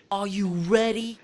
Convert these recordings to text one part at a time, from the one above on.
Are you ready?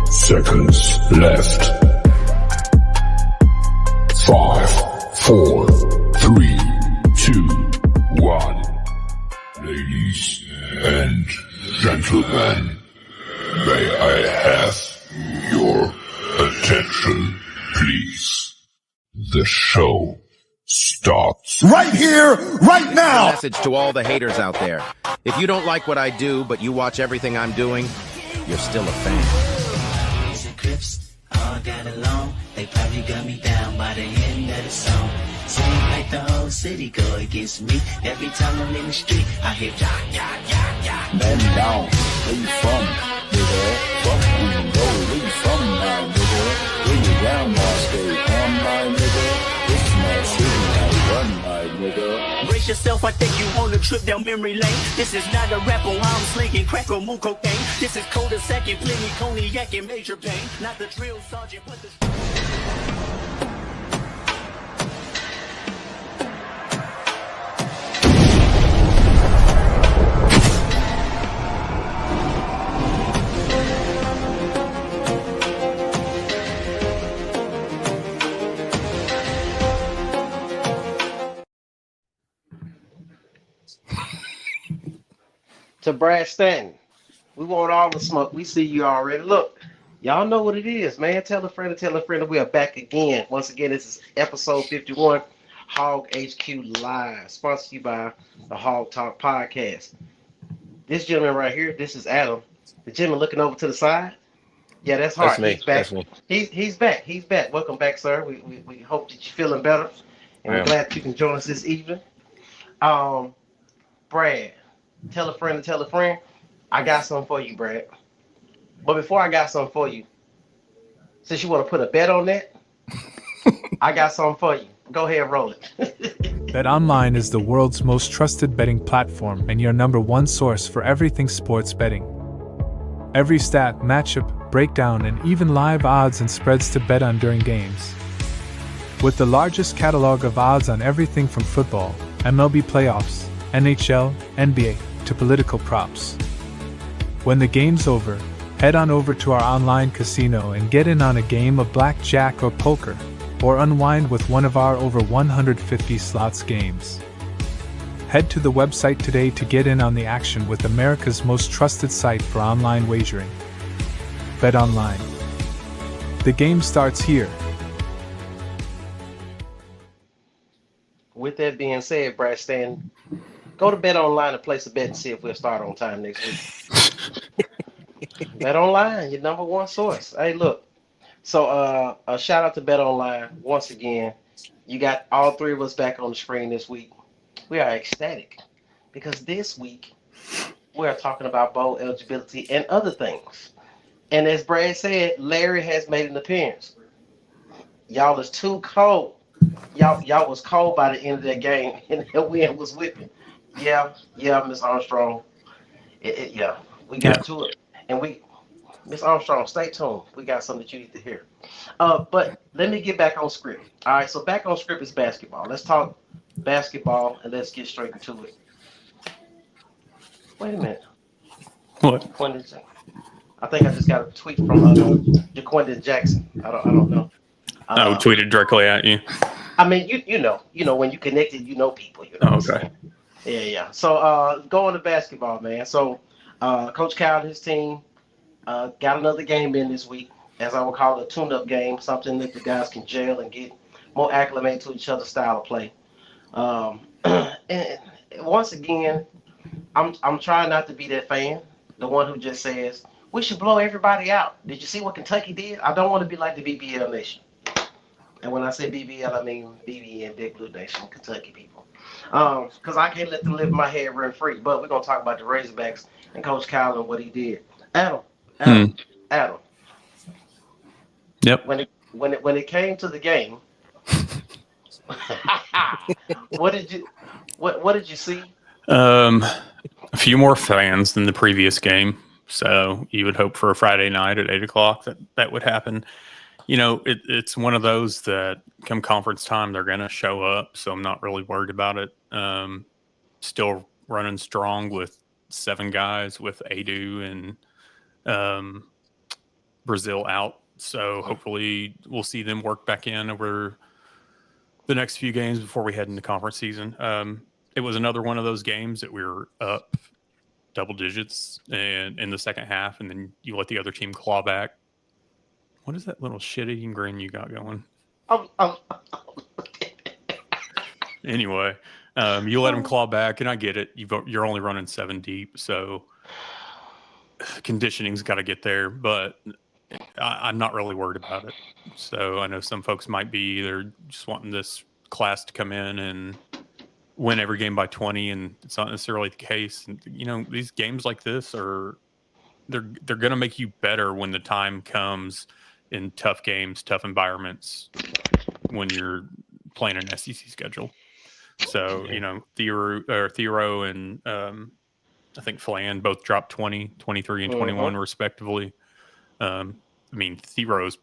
Seconds left. 5, 4, 3, 2, 1. Ladies and gentlemen, may I have your attention, please? The show starts right here, right now. Message to all the haters out there. If you don't like what I do, but you watch everything I'm doing, you're still a fan. Crips all got along. They probably got me down by the end of the song. Seems like the whole city go against me. Every time I'm in the street, I hear ya, ya, ya, ya. Man down, where you from, nigga? Fuck who you know, where you from now, nigga? Where you down, my stay on my nigga? This is my city, I run my nigga. Brace yourself, I take you on a trip down memory lane. This is not a rapper, I'm slinging crack or moon cocaine. This is cul-de-sac and plenty cognac and major pain. Not the drill sergeant, but the... To Brad Stanton, we want all the smoke. We see you already. Look, y'all know what it is, man. Tell a friend that we are back again. Once again, this is episode 51, Hog HQ Live, sponsored to you by the Hog Talk Podcast. This gentleman right here, this is Adam. The gentleman looking over to the side. Yeah, that's Hart. That's me. He's back. That's me. He's back. He's back. Welcome back, sir. We hope that you're feeling better, and we're glad you can join us this evening. Brad. Tell a friend. I got something for you, Brad. But before I got something for you, since you want to put a bet on that, I got something for you. Go ahead, roll it. BetOnline is the world's most trusted betting platform and your number one source for everything sports betting. Every stat, matchup, breakdown, and even live odds and spreads to bet on during games. With the largest catalog of odds on everything from football, MLB playoffs, NHL, NBA, to political props. When the game's over, head on over to our online casino and get in on a game of blackjack or poker, or unwind with one of our over 150 slots games. Head to the website today to get in on the action with America's most trusted site for online wagering. BetOnline. The game starts here. With that being said, Brad Stanton, go to BetOnline and place a bet and see if we'll start on time next week. BetOnline, your number one source. Hey, look. So a shout out to BetOnline once again. You got all three of us back on the screen this week. We are ecstatic because this week we are talking about bowl eligibility and other things. And as Brad said, Larry has made an appearance. Y'all is too cold. Y'all was cold by the end of that game, and the wind was whipping. Yeah, yeah, Miss Armstrong. Yeah, we Yeah. got to it, and we, Miss Armstrong, stay tuned. We got something that you need to hear. But let me get back on script. All right, so back on script is basketball. Let's talk basketball and let's get straight into it. Wait a minute, What? Quentin. I think I just got a tweet from Jaquindon Jackson. I don't know. I Uh, tweeted directly at you. I mean, you know when you connected, you know people. You know Oh, what I'm okay. saying? Yeah, yeah. So going to basketball, man. So Coach Cal and his team got another game in this week, as I would call it, a tune-up game, something that the guys can gel and get more acclimated to each other's style of play. And once again, I'm trying not to be that fan, the one who just says we should blow everybody out. Did you see what Kentucky did? I don't want to be like the BBL Nation. And when I say BBL, I mean BB and Big Blue Nation, Kentucky people. Because I can't let them live in my head rent free. But we're gonna talk about the Razorbacks and Coach Kyle and what he did. Adam, Adam, Adam. Yep. When it came to the game, what did you what did you see? A few more fans than the previous game, so you would hope for a Friday night at 8 o'clock that would happen. It's one of those that come conference time they're going to show up, so I'm not really worried about it. Still running strong with 7 guys with Adu and Brazil out, so hopefully we'll see them work back in over the next few games before we head into conference season. It was another one of those games that we were up double digits and in the second half, and then you let the other team claw back. What is that little shit-eating grin you got going? Um, Anyway, you let them claw back, and I get it. You're only running 7 deep, so conditioning's got to get there, but I'm not really worried about it. So I know some folks might be either just wanting this class to come in and win every game by 20, and it's not necessarily the case. And, these games like this they're going to make you better when the time comes in tough games, tough environments when you're playing an SEC schedule. So, Theoro and I think Flan both dropped 20, 23, and 21 respectively. Thero's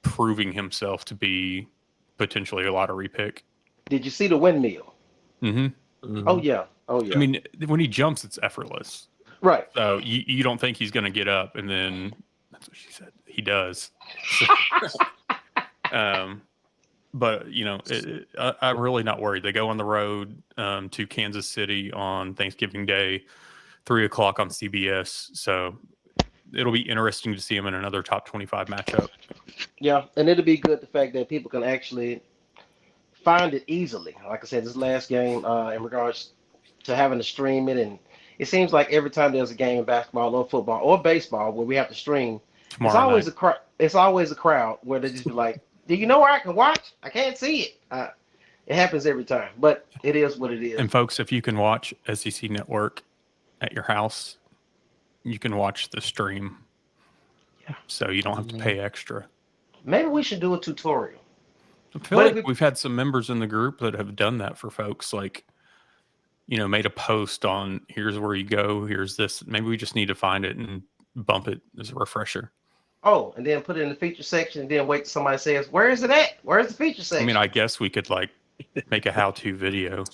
proving himself to be potentially a lottery pick. did you see the windmill? Mm-hmm. Oh yeah. When he jumps, it's effortless. Right. So you don't think he's going to get up, and then that's what she said. He does. But I'm really not worried. They go on the road to Kansas City on Thanksgiving Day, 3 o'clock on CBS. So it'll be interesting to see him in another top 25 matchup. Yeah, and it'll be good the fact that people can actually find it easily. Like I said, this last game in regards to having to stream it, and it seems like every time there's a game in basketball or football or baseball where we have to stream, it's always a crowd. It's always a crowd where they just be like, "Do you know where I can watch? I can't see it." It happens every time, but it is what it is. And folks, if you can watch SEC Network at your house, you can watch the stream. Yeah. So you don't have to pay extra. Maybe we should do a tutorial. I feel like we've had some members in the group that have done that for folks, like, made a post on here's where you go, here's this. Maybe we just need to find it and bump it as a refresher. Oh, and then put it in the feature section, and then wait till somebody says, "Where is it at? Where's the feature section?" I guess we could make a how-to video.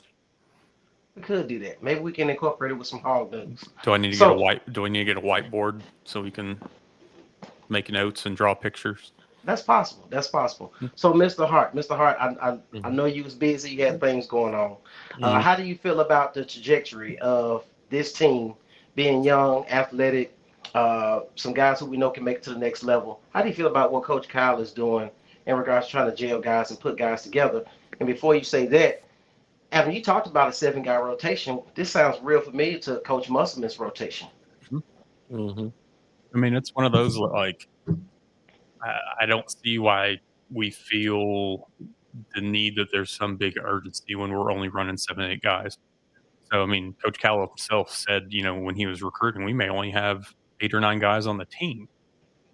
We could do that. Maybe we can incorporate it with some hog nuggets. Do I need to get a whiteboard so we can make notes and draw pictures? That's possible. That's possible. So, Mr. Hart, I know you was busy. You had things going on. How do you feel about the trajectory of this team being young, athletic, some guys who we know can make it to the next level? How do you feel about what Coach Kyle is doing in regards to trying to gel guys and put guys together? And before you say that, Evan, you talked about a 7-guy rotation. This sounds real familiar to Coach Musselman's rotation. Mm-hmm. It's one of those, I don't see why we feel the need that there's some big urgency when we're only running 7, 8 guys. So, I mean, Coach Callow himself said, when he was recruiting, we may only have 8 or 9 guys on the team.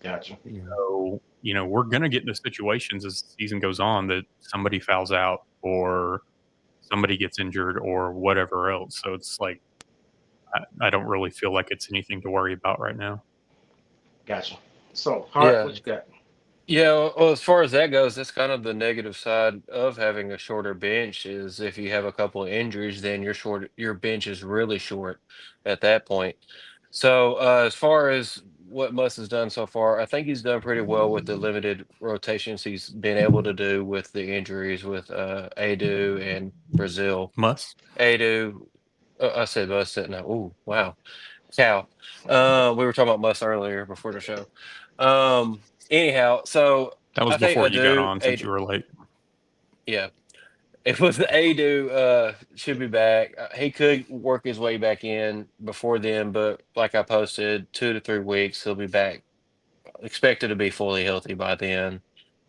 Gotcha. So, we're going to get into situations as the season goes on that somebody fouls out or somebody gets injured or whatever else. So it's like, I don't really feel like it's anything to worry about right now. Gotcha. So, Hart, what you got? Yeah, well, as far as that goes, that's kind of the negative side of having a shorter bench is if you have a couple of injuries, then your bench is really short at that point. So, as far as what Muss has done so far, I think he's done pretty well with the limited rotations he's been able to do with the injuries with Adu and Brazil. Muss? Adu, I said Muss, didn't I? Ooh, wow. Cal. We were talking about Muss earlier before the show. Anyhow, so That was I think before you got Adu, on since you were late. yeah, it was the Adu should be back. He could work his way back in before then, but like I posted, 2 to 3 weeks, he'll be back. Expected to be fully healthy by then.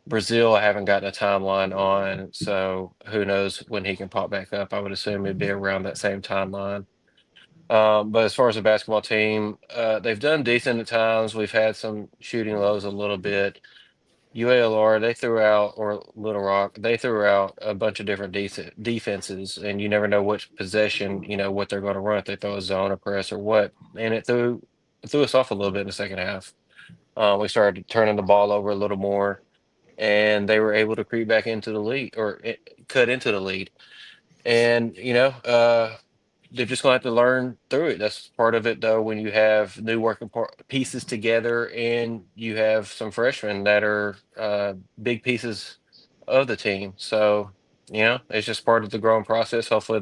Brazil, I haven't gotten a timeline on, so who knows when he can pop back up. I would assume it'd be around that same timeline. But as far as the basketball team, they've done decent at times. We've had some shooting lows a little bit. UALR, they threw out, or Little Rock, they threw out a bunch of different defenses, and you never know which possession, what they're going to run, if they throw a zone, a press, or what. And it threw us off a little bit in the second half. We started turning the ball over a little more, and they were able to creep back into the lead, or cut into the lead. And, they're just going to have to learn through it. That's part of it, though, when you have new working pieces together and you have some freshmen that are big pieces of the team. So, it's just part of the growing process. Hopefully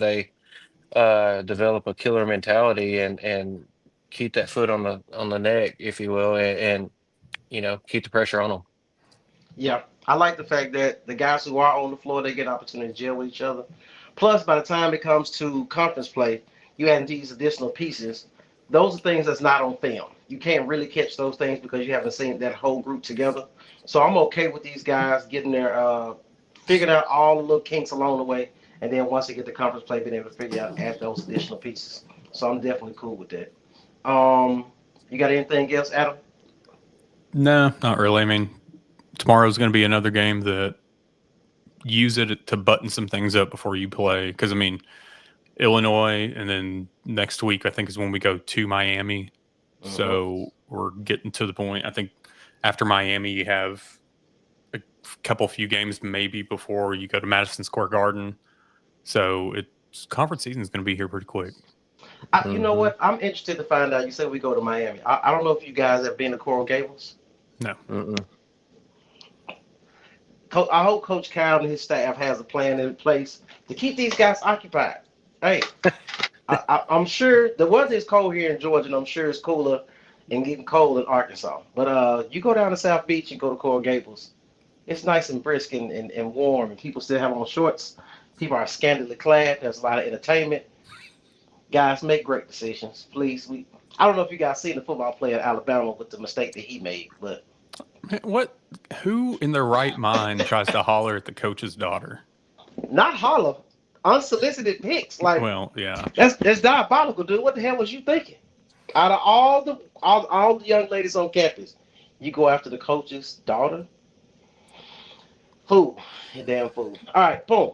they develop a killer mentality and keep that foot on the neck, if you will, and keep the pressure on them. Yeah, I like the fact that the guys who are on the floor, they get an opportunity to gel with each other. Plus, by the time it comes to conference play, you add these additional pieces. Those are things that's not on film. You can't really catch those things because you haven't seen that whole group together. So I'm okay with these guys getting their figuring out all the little kinks along the way, and then once they get the conference play, being able to figure out add those additional pieces. So I'm definitely cool with that. You got anything else, Adam? No, not really. I mean, tomorrow's going to be another game that use it to button some things up before you play. Because, I mean, Illinois, and then next week, I think, is when we go to Miami. So we're getting to the point. I think after Miami, you have a few games maybe before you go to Madison Square Garden. So conference season is going to be here pretty quick. You know what? I'm interested to find out. You said we go to Miami. I don't know if you guys have been to Coral Gables. No. I hope Coach Kyle and his staff has a plan in place to keep these guys occupied. Hey, I'm sure the weather is cold here in Georgia, and I'm sure it's cooler and getting cold in Arkansas. But you go down to South Beach and go to Coral Gables. It's nice and brisk and warm, and people still have on shorts. People are scantily clad. There's a lot of entertainment. Guys, make great decisions, please. I don't know if you guys seen the football player in Alabama with the mistake that he made, but who in their right mind tries to holler at the coach's daughter? Not holler, unsolicited pics. Like, well, yeah, that's diabolical, dude. What the hell was you thinking? Out of all the young ladies on campus, you go after the coach's daughter? Fool, you damn fool. All right, boom.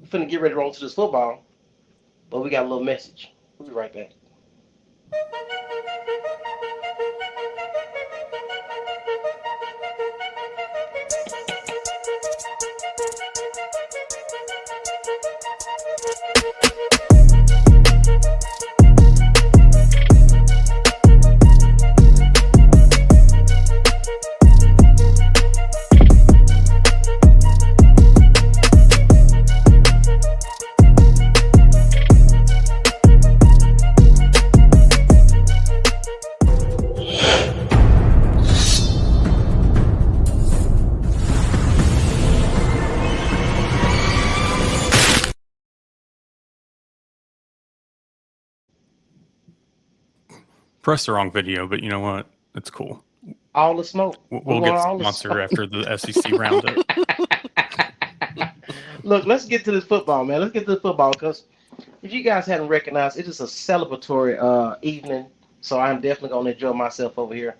We're finna get ready to roll to this football, but we got a little message. We'll be right back. press the wrong video, but you know what? It's cool. All the smoke. We'll get a sponsor after the SEC roundup. Look, let's get to this football, man. Let's get to the football because if you guys hadn't recognized, it is a celebratory evening. So I'm definitely going to enjoy myself over here.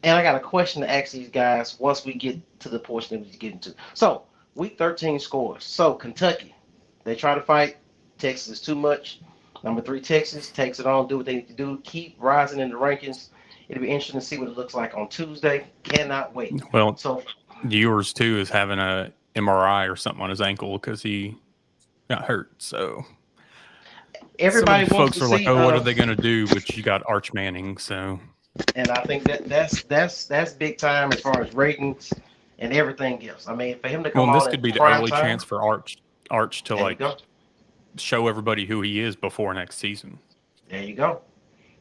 And I got a question to ask these guys once we get to the portion that we get into. So, week 13 scores. So, Kentucky, they try to fight. Texas is too much. Number 3, Texas takes it on, do what they need to do, keep rising in the rankings. It'll be interesting to see what it looks like on Tuesday. Cannot wait. Well, So, yours too is having a MRI or something on his ankle because he got hurt. So everybody some of the wants folks to are like, see. "Oh, what are they going to do?" But you got Arch Manning, so And I think that's big time as far as ratings and everything else. I mean, for him to come well, this on could in be the prime early time, chance for Arch to there you like go. show everybody who he is before next season. There you go.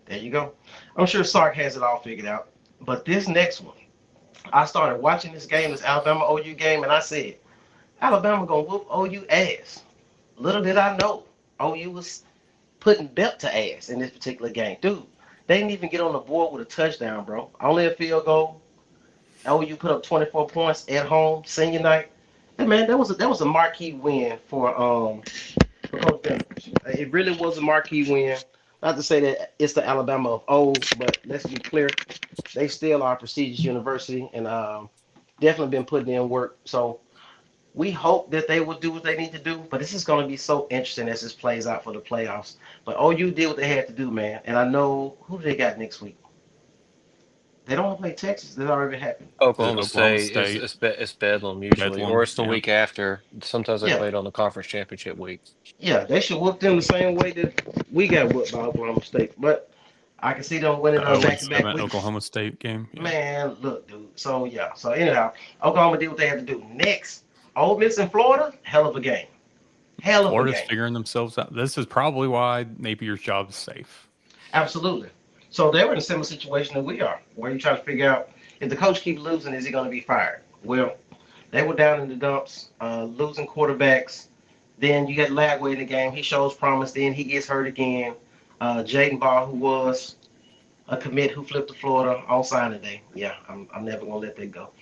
There you go. I'm sure Sark has it all figured out. But this next one, I started watching this game, this Alabama OU game, and I said, Alabama gonna whoop OU ass. Little did I know, OU was putting belt to ass in this particular game. Dude, they didn't even get on the board with a touchdown, bro. Only a field goal. OU put up 24 points at home, senior night. Hey man, that was a marquee win for Coach Bennett. It really was a marquee win. Not to say that it's the Alabama of old, but let's be clear, they still are a prestigious university and definitely been putting in work. So we hope that they will do what they need to do. But this is going to be so interesting as this plays out for the playoffs. But OU did what they had to do, man. And I know who they got next week. They don't play Texas. That already happened. Oklahoma Oklahoma State, State. it's Bedlam usually, Bedlam, or it's the yeah. week after. Sometimes they Yeah, play it on the conference championship week. yeah. They should whoop them the same way that we got whooped by Oklahoma State. But I can see them winning The on 0 back-to-back 7 weeks. Oklahoma State game. Yeah. Man, look, dude. So yeah. So anyhow, Oklahoma did what they had to do. Next, Ole Miss in Florida. Hell of a game. Hell of a Florida's game. figuring themselves out. This is probably why Napier's job is safe. Absolutely. So they were in a similar situation that we are, where you're trying to figure out if the coach keeps losing, is he going to be fired? Well, they were down in the dumps, losing quarterbacks. Then you got Lagway in the game. He shows promise. Then he gets hurt again. Jaden Ball, who was a commit who flipped to Florida on signing day. Yeah, I'm never going to let that go.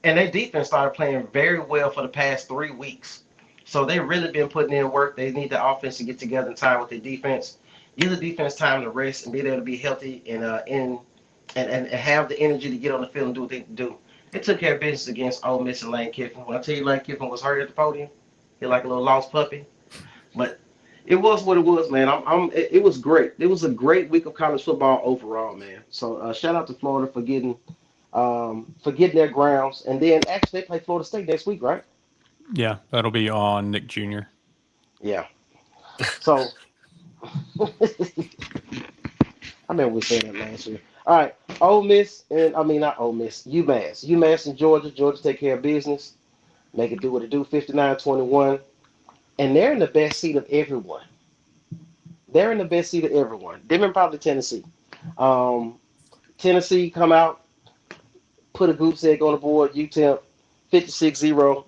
And their defense started playing very well for the past 3 weeks. So they've really been putting in work. They need the offense to get together and tie with their defense. Give the defense time to rest and be able to be healthy and have the energy to get on the field and do what they do. They took care of business against Ole Miss and Lane Kiffin. When I tell you Lane Kiffin was hurt at the podium, he like a little lost puppy. But it was what it was, man. It was great. It was a great week of college football overall, man. So shout out to Florida for getting their grounds. And then actually they play Florida State next week, right? Yeah, that'll be on Nick Jr. Yeah. So I remember we said that last year. All right, Ole Miss and not Ole Miss, UMass and Georgia. Georgia take care of business, make it do what it do, 59-21, and they're in the best seat of everyone. They're in the best seat of everyone. Them and probably Tennessee. Tennessee come out, put a goose egg on the board. UTEP 56-0.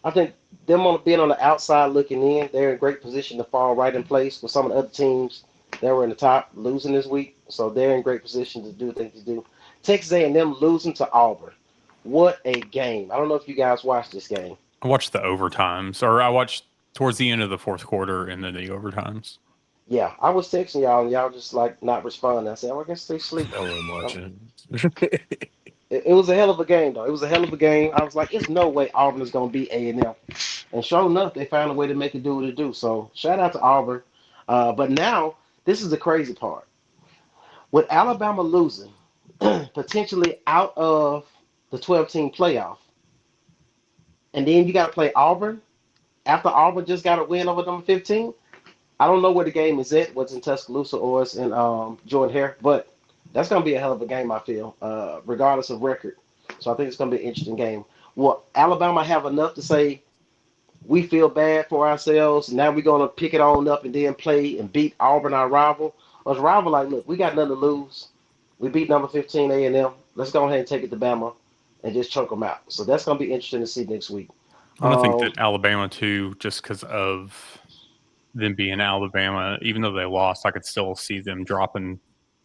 I think them being on the outside looking in, they're in great position to fall right in place with some of the other teams that were in the top losing this week. So they're in great position to do what they need to do. Texas A&M losing to Auburn. What a game. I don't know if you guys watched this game. I watched the overtimes, or I watched towards the end of the fourth quarter and then the overtimes. Yeah, I was texting y'all and y'all just like not responding. I said, I guess they sleep. I wasn't watching. It was a hell of a game, though. It was a hell of a game. I was like, there's no way Auburn is going to beat A&M. And sure enough, they found a way to make it do what it do. So shout out to Auburn. But now, this is the crazy part. With Alabama losing, potentially out of the 12-team playoff, and then you got to play Auburn after Auburn just got a win over number 15. I don't know where the game is at, what's in Tuscaloosa or it's in Jordan Hare, but that's going to be a hell of a game, I feel, regardless of record. So I think it's going to be an interesting game. Will Alabama have enough to say, we feel bad for ourselves, now we're going to pick it on up and then play and beat Auburn, our rival? Or is rival like, look, we got nothing to lose. We beat number 15 A&M. Let's go ahead and take it to Bama and just choke them out. So that's going to be interesting to see next week. I think that Alabama, too, just because of them being Alabama, even though they lost, I could still see them dropping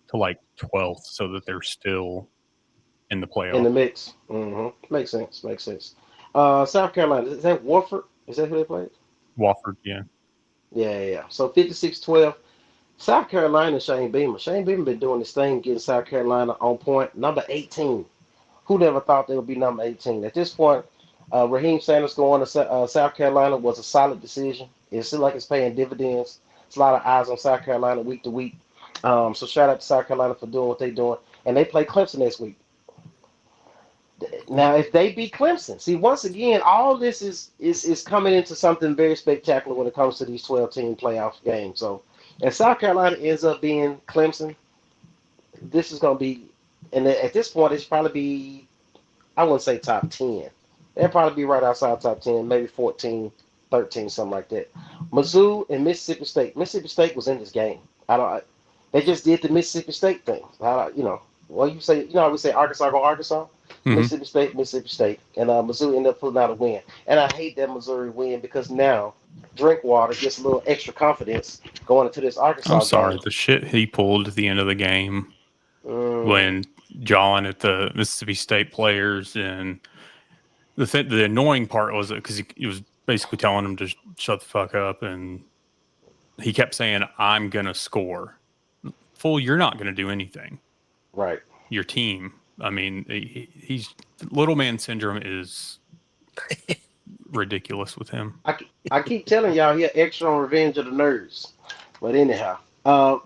to like 12th so that they're still in the playoff. In the mix. Makes sense. South Carolina, is that Warford? Is that who they played? Wofford, yeah. Yeah. So 56-12. South Carolina, Shane Beamer. Shane Beamer been doing this thing, getting South Carolina on point. Number 18. Who never thought they would be number 18? At this point, Raheem Sanders going to South Carolina was a solid decision. It seems like it's paying dividends. It's a lot of eyes on South Carolina week to week. So shout out to South Carolina for doing what they're doing. And they play Clemson next week. Now, if they beat Clemson, see, once again, all this is coming into something very spectacular when it comes to these 12-team playoff games. So if South Carolina ends up being Clemson, this is going to be, and at this point, it's probably be, I wouldn't say top 10. They'll probably be right outside top 10, maybe 14, 13, something like that. Mizzou and Mississippi State. Mississippi State was in this game. They just did the Mississippi State thing. Well, you say, how we say Arkansas go Arkansas? Mm-hmm. Mississippi State. And Mizzou ended up pulling out a win. And I hate that Missouri win because now Drinkwater gets a little extra confidence going into this Arkansas I'm sorry. game. The shit he pulled at the end of the game when jawing at the Mississippi State players, and the annoying part was because he was basically telling them to shut the fuck up, and he kept saying, "I'm gonna score." Fool, you're not gonna do anything. Right. Your team. I mean, he's little man syndrome is ridiculous with him. I keep telling y'all here, extra on Revenge of the Nerds. But anyhow,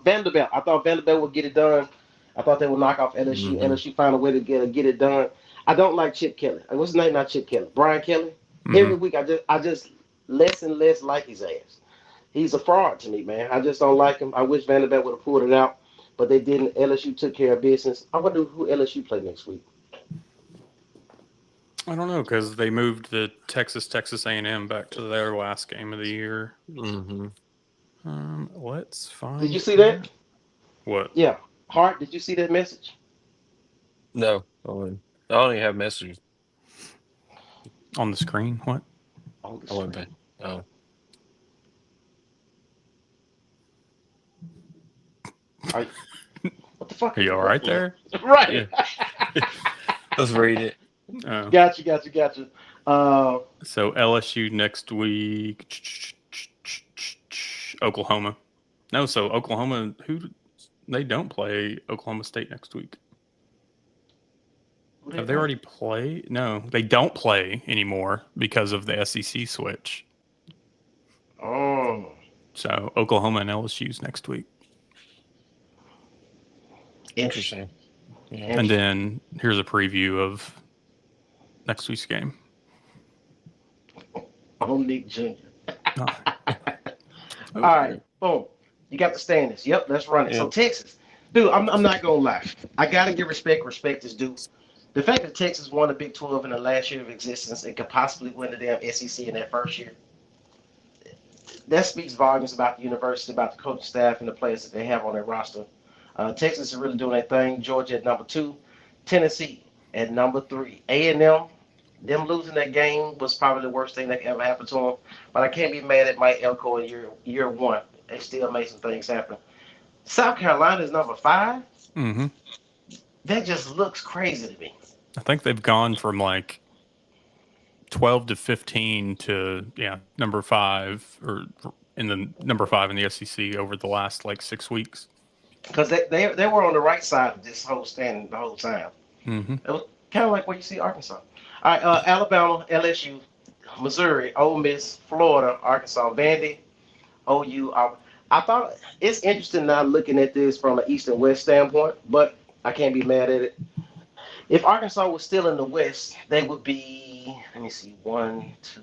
Vanderbilt. I thought Vanderbilt would get it done. I thought they would knock off LSU. LSU found a way to get it done. I don't like Chip Kelly. What's his name? Not Chip Kelly. Brian Kelly. Every week, I just less and less like his ass. He's a fraud to me, man. I just don't like him. I wish Vanderbilt would have pulled it out, but they didn't. LSU took care of business. I wonder who LSU play next week. I don't know, because they moved the Texas A&M back to their last game of the year. Let's find. Did you see that? What? Yeah. Hart, did you see that message? No, I only have messages On the screen? What? On the I went screen. back. Oh, What the fuck? Are you all right there? Right. let's read it. Oh. Gotcha. So LSU next week. Oklahoma. No, so Oklahoma, they don't play Oklahoma State next week. Have they already played? No, they don't play anymore because of the SEC switch. Oh. So Oklahoma and LSU's next week. Interesting. Yeah. And then here's a preview of next week's game. Oh, Nick Jr. Oh. All right, boom. You got the standings. Yep, let's run it. So Texas, dude, I'm not gonna lie. I gotta give respect. Respect is due. The fact that Texas won the Big 12 in the last year of existence and could possibly win the damn SEC in that first year, that speaks volumes about the university, about the coaching staff, and the players that they have on their roster. Texas is really doing their thing. Georgia at number 2, Tennessee at number 3. A&M, them losing that game was probably the worst thing that could ever happen to them. But I can't be mad at Mike Elko in year one. They still made some things happen. South Carolina is number 5. Mm-hmm. That just looks crazy to me. I think they've gone from like 12 to 15 to number 5 or in the number 5 in the SEC over the last like 6 weeks. Because they were on the right side of this whole standing the whole time. Mm-hmm. It was kind of like what you see Arkansas. All right, Alabama, LSU, Missouri, Ole Miss, Florida, Arkansas, Vandy, OU. I thought it's interesting now looking at this from an East and West standpoint, but I can't be mad at it. If Arkansas was still in the West, they would be, let me see, 1, 2.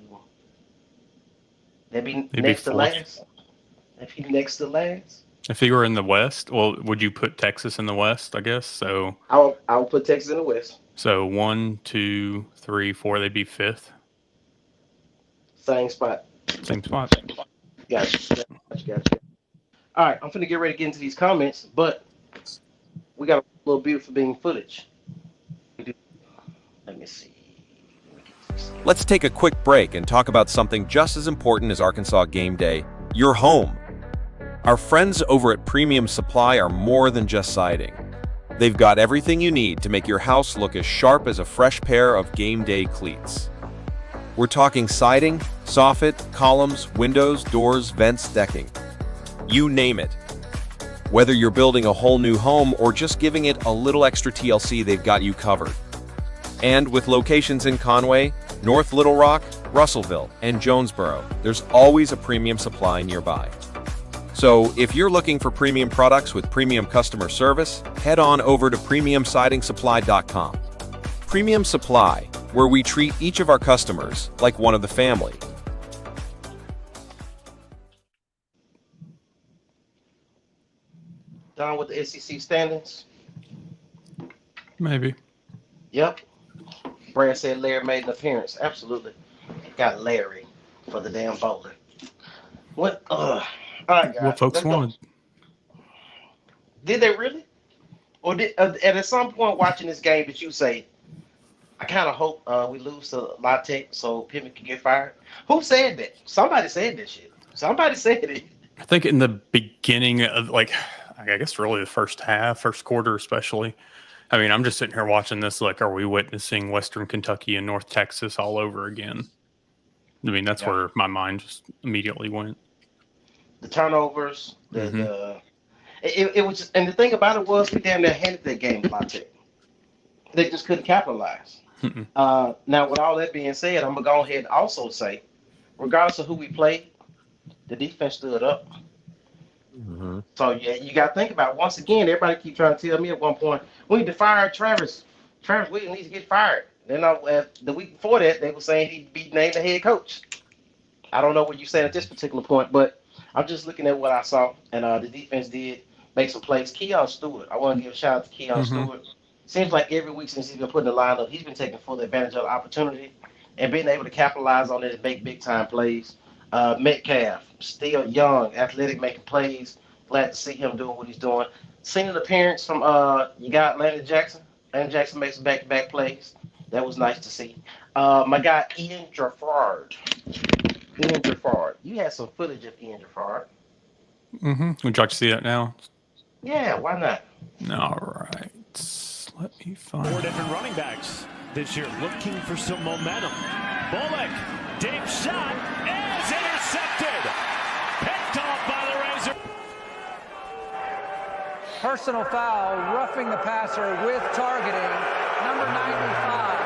They'd be next to last. They'd be next to last. If you were in the West, well, would you put Texas in the West, I guess? So I'll put Texas in the West. So 1, 2, 3, 4, they'd be 5th. Same spot. Same spot. Gotcha. All right, I'm finna get ready to get into these comments, but we got a little beautiful being footage. Let me see. Let's take a quick break and talk about something just as important as Arkansas game day, your home. Our friends over at Premium Supply are more than just siding. They've got everything you need to make your house look as sharp as a fresh pair of game day cleats. We're talking siding, Soffit, columns, windows, doors, vents, decking. You name it. Whether you're building a whole new home or just giving it a little extra TLC, they've got you covered. And with locations in Conway, North Little Rock, Russellville, and Jonesboro, there's always a premium supply nearby. So if you're looking for premium products with premium customer service, head on over to premiumsidingsupply.com. Premium Supply, where we treat each of our customers like one of the family. Done with the SEC standings? Maybe. Yep. Brad said Larry made an appearance. Absolutely. Got Larry for the damn bowler. What? All right, guys. What folks wanted. Did they really? Or did and at some point watching this game, did you say, I kind of hope we lose to La Tech so Pittman can get fired? Who said that? Somebody said that shit. Somebody said it. I think in the beginning of, like, I guess really the first half, first quarter especially. I mean, I'm just sitting here watching this like, are we witnessing Western Kentucky and North Texas all over again? I mean, that's where my mind just immediately went. The turnovers, it was just, and the thing about it was we damn near handed that game to La Tech. They just couldn't capitalize. Now, with all that being said, I'm going to go ahead and also say, regardless of who we played, the defense stood up. So, yeah, you got to think about it. Once again, everybody keep trying to tell me at one point, we need to fire Travis. Travis Williams needs to get fired. Then the week before that, they were saying he'd be named the head coach. I don't know what you're saying at this particular point, but I'm just looking at what I saw, and the defense did make some plays. Keon Stewart, I want to give a shout out to Keon Stewart. Seems like every week since he's been put in the lineup, he's been taking full advantage of the opportunity and being able to capitalize on it and make big-time plays. Metcalf, still young, athletic, making plays. Glad to see him doing what he's doing. Seen an appearance from you got Landon Jackson. Landon Jackson makes back-to-back plays. That was nice to see. My guy Ian Jaffard. You had some footage of Ian Jaffard. Would you like to see that now? Yeah, why not? All right. Let me find 4 different running backs this year looking for some momentum. Bullock, deep shot is intercepted. Picked off by the Razor. Personal foul, roughing the passer with targeting, number 95.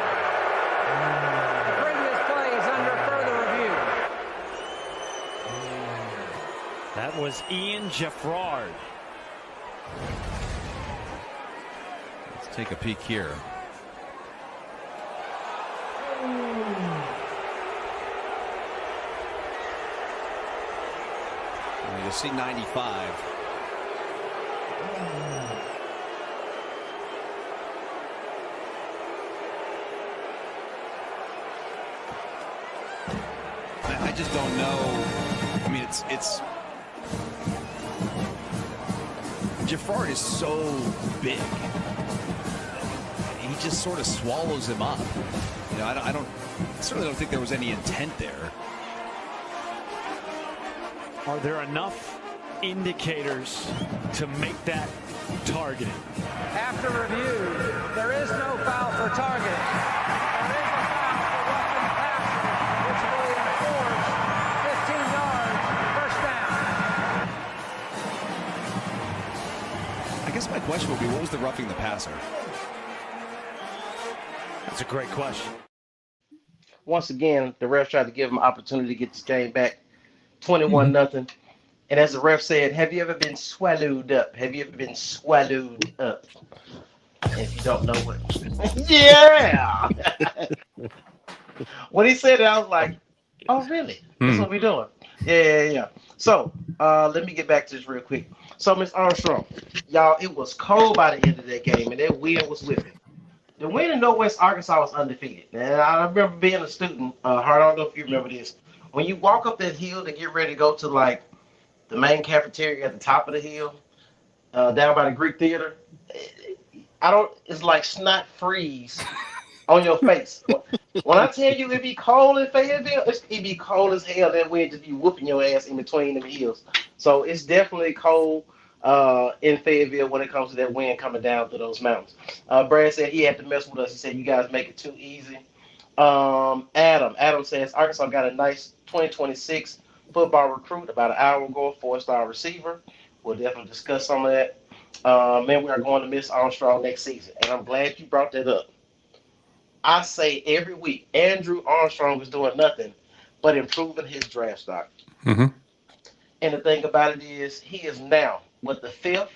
The previous play is under further review. That was Ian Jaffard. Let's take a peek here. You'll see 95. I just don't know. I mean, it's Jaffard is so big. He just sort of swallows him up. You know, I certainly don't think there was any intent there. Are there enough indicators to make that targeting? After review, there is no foul for targeting. There is a foul for roughing the passer, which will enforce 15 yards, first down. I guess my question would be, what was the roughing the passer? That's a great question. Once again, the refs tried to give him an opportunity to get this game back 21-0. And as the ref said, have you ever been swallowed up? Have you ever been swallowed up? And if you don't know what, yeah. When he said it, I was like, oh, really? That's what we're doing. Yeah. So let me get back to this real quick. So, Ms. Armstrong, y'all, it was cold by the end of that game, and that wind was whipping. The win in Northwest Arkansas was undefeated. And I remember being a student, Hart, I don't know if you remember this. When you walk up that hill to get ready to go to, like, the main cafeteria at the top of the hill, down by the Greek Theater, it's like snot freeze on your face. When I tell you it be cold in Fayetteville, it be cold as hell. That wind just be whooping your ass in between the hills. So it's definitely cold in Fayetteville when it comes to that wind coming down through those mountains. Brad said he had to mess with us. He said, you guys make it too easy. Adam says Arkansas got a nice 2026 football recruit about an hour ago, four-star receiver. We'll definitely discuss some of that. Man, we are going to miss Armstrong next season, and I'm glad you brought that up. I say every week, Andrew Armstrong is doing nothing but improving his draft stock. Mm-hmm. And the thing about it is, he is now what the fifth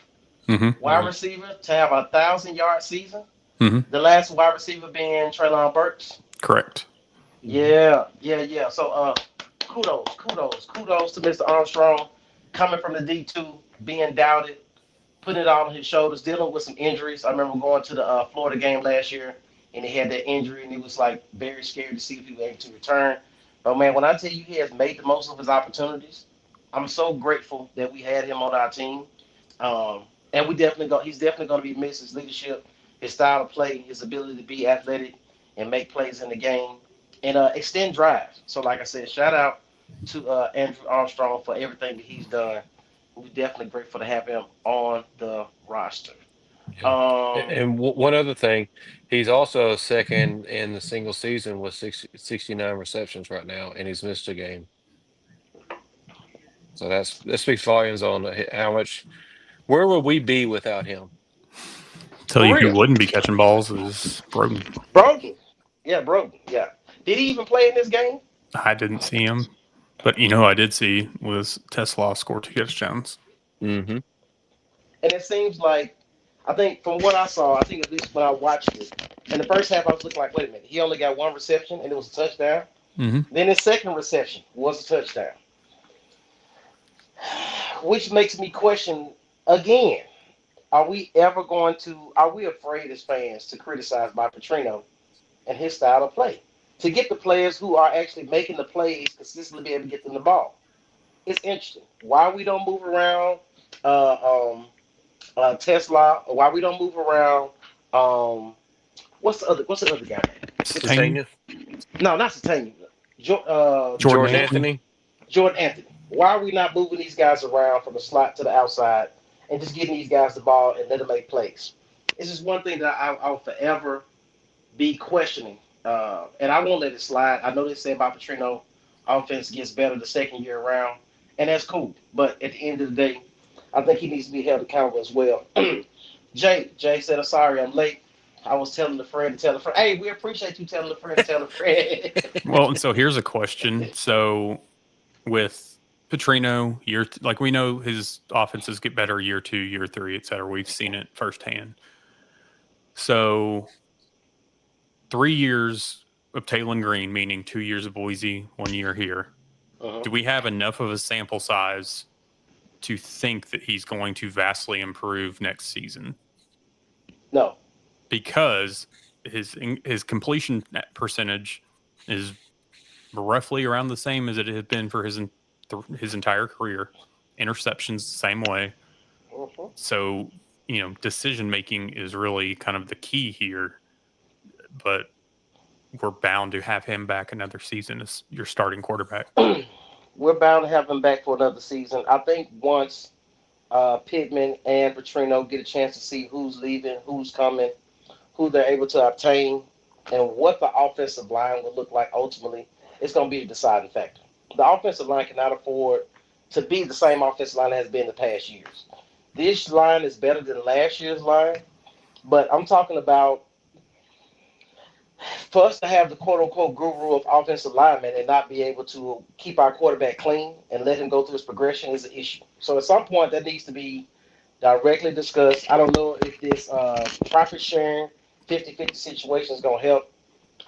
Mm-hmm. wide receiver to have 1,000-yard season. Mm-hmm. The last wide receiver being Traylon Burks. Correct. Yeah. So, kudos to Mr. Armstrong coming from the D2, being doubted, putting it all on his shoulders, dealing with some injuries. I remember going to the Florida game last year, and he had that injury, and he was like very scared to see if he was able to return. But man, when I tell you he has made the most of his opportunities, I'm so grateful that we had him on our team. Um, and he's definitely going to be missed. His leadership, his style of play, his ability to be athletic and make plays in the game and extend drives. So, like I said, shout out to Andrew Armstrong for everything that he's done. We're definitely grateful to have him on the roster. Yeah. Um, And one other thing, he's also second in the single season with 69 receptions right now, and he's missed a game. So that speaks volumes on how much. Where would we be without him? Tell for you who real, wouldn't be catching balls is Broden. Brogan. Yeah, Brogan. Yeah. Did he even play in this game? I didn't see him, but you know who I did see was Tesla score two touchdowns. Mm-hmm. And it seems like, I think from what I saw, I think at least when I watched it, in the first half, I was looking like, wait a minute, he only got one reception and it was a touchdown. Mm-hmm. Then his second reception was a touchdown, which makes me question again. Are we afraid as fans to criticize Bob Petrino and his style of play? To get the players who are actually making the plays consistently be able to get them the ball. It's interesting. Why we don't move around Tesla, or why we don't move around what's the other guy? Same. No, not Satanic. Jordan Anthony. Jordan Anthony. Why are we not moving these guys around from the slot to the outside and just getting these guys the ball and let them make plays? It's just one thing that I'll forever be questioning, and I won't let it slide. I know they say about Petrino, offense gets better the second year around, and that's cool. But at the end of the day, I think he needs to be held accountable as well. Jay said, "I'm sorry, I'm late. I was telling a friend to tell a friend. Hey, we appreciate you telling a friend to tell a friend." Well, and so here's a question. So with Petrino, like we know his offenses get better year 2, year 3, et cetera. We've seen it firsthand. So 3 years of Taylon Green, meaning 2 years of Boise, 1 year here. Do we have enough of a sample size to think that he's going to vastly improve next season? No, because his completion percentage is roughly around the same as it had been for his entire career. Interceptions the same way. So, decision making is really kind of the key here. But we're bound to have him back another season as your starting quarterback. we're bound to have him back for another season. I think once Pittman and Petrino get a chance to see who's leaving, who's coming, who they're able to obtain, and what the offensive line will look like ultimately, it's going to be the deciding factor. The offensive line cannot afford to be the same offensive line that has been the past years. This line is better than last year's line, but I'm talking about for us to have the quote unquote guru of offensive linemen and not be able to keep our quarterback clean and let him go through his progression is an issue. So at some point that needs to be directly discussed. I don't know if this profit sharing 50-50 situation is going to help.